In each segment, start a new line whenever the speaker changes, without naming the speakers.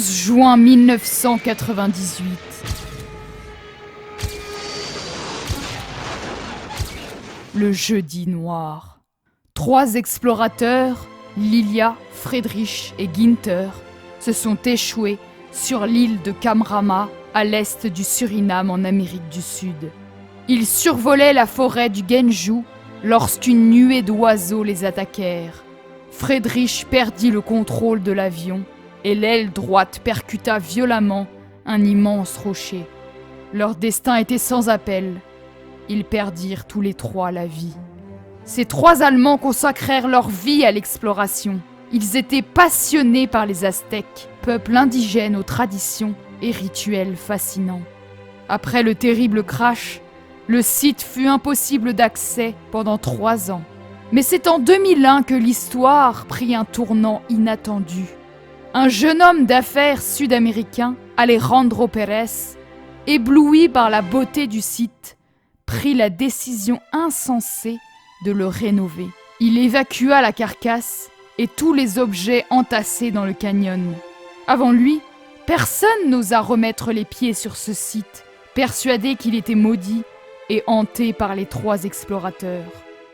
11 juin 1998. Le jeudi noir. 3 explorateurs, Lilia, Friedrich et Günther, se sont échoués sur l'île de Kamrama, à l'est du Suriname en Amérique du Sud. Ils survolaient la forêt du Genju lorsqu'une nuée d'oiseaux les attaquèrent. Friedrich perdit le contrôle de l'avion et l'aile droite percuta violemment un immense rocher. Leur destin était sans appel. Ils perdirent tous les 3 la vie. Ces 3 Allemands consacrèrent leur vie à l'exploration. Ils étaient passionnés par les Aztèques, peuple indigène aux traditions et rituels fascinants. Après le terrible crash, le site fut impossible d'accès pendant 3 ans. Mais c'est en 2001 que l'histoire prit un tournant inattendu. Un jeune homme d'affaires sud-américain, Alejandro Pérez, ébloui par la beauté du site, prit la décision insensée de le rénover. Il évacua la carcasse et tous les objets entassés dans le canyon. Avant lui, personne n'osa remettre les pieds sur ce site, persuadé qu'il était maudit et hanté par les 3 explorateurs.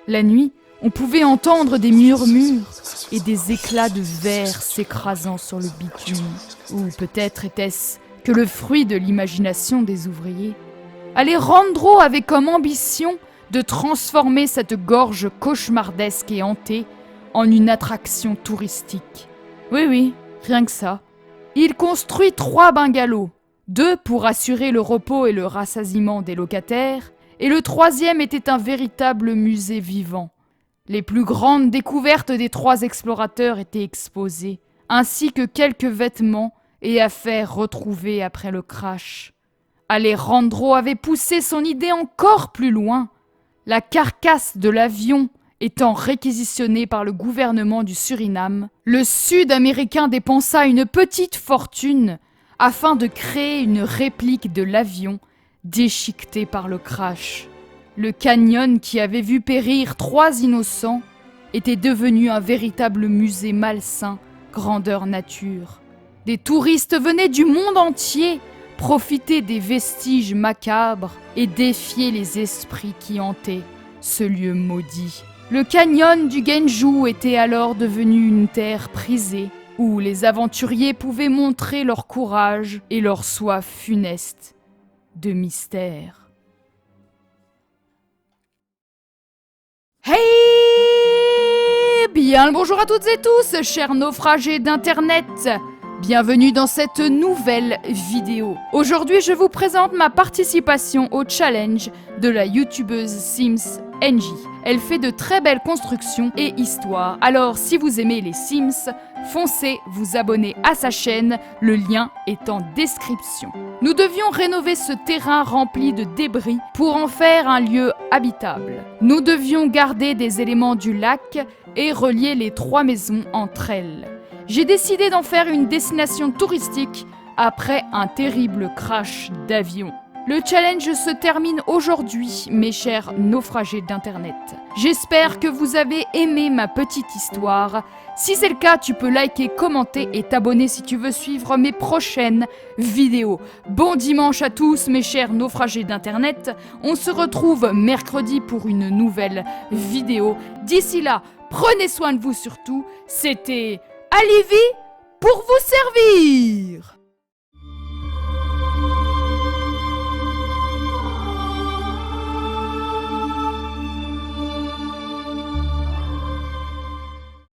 La nuit, on pouvait entendre des murmures et des éclats de verre s'écrasant sur le bitume. Ou peut-être était-ce que le fruit de l'imagination des ouvriers. Alejandro avait comme ambition de transformer cette gorge cauchemardesque et hantée en une attraction touristique. Oui, rien que ça. Il construit 3 bungalows, 2 pour assurer le repos et le rassasiement des locataires, et le 3e était un véritable musée vivant. Les plus grandes découvertes des 3 explorateurs étaient exposées, ainsi que quelques vêtements et affaires retrouvées après le crash. Alejandro avait poussé son idée encore plus loin. La carcasse de l'avion étant réquisitionnée par le gouvernement du Suriname, le Sud-Américain dépensa une petite fortune afin de créer une réplique de l'avion déchiqueté par le crash. Le canyon qui avait vu périr 3 innocents était devenu un véritable musée malsain, grandeur nature. Des touristes venaient du monde entier profiter des vestiges macabres et défier les esprits qui hantaient ce lieu maudit. Le canyon du Genju était alors devenu une terre prisée où les aventuriers pouvaient montrer leur courage et leur soif funeste de mystère. Hey! Bien le bonjour à toutes et tous, chers naufragés d'Internet. Bienvenue dans cette nouvelle vidéo. Aujourd'hui, je vous présente ma participation au challenge de la youtubeuse Sims NJ. Elle fait de très belles constructions et histoires. Alors, si vous aimez les Sims, foncez vous abonner à sa chaîne, le lien est en description. Nous devions rénover ce terrain rempli de débris pour en faire un lieu habitable. Nous devions garder des éléments du lac et relier les 3 maisons entre elles. J'ai décidé d'en faire une destination touristique après un terrible crash d'avion. Le challenge se termine aujourd'hui, mes chers naufragés d'Internet. J'espère que vous avez aimé ma petite histoire. Si c'est le cas, tu peux liker, commenter et t'abonner si tu veux suivre mes prochaines vidéos. Bon dimanche à tous, mes chers naufragés d'Internet. On se retrouve mercredi pour une nouvelle vidéo. D'ici là, prenez soin de vous surtout. C'était Alivy pour vous servir.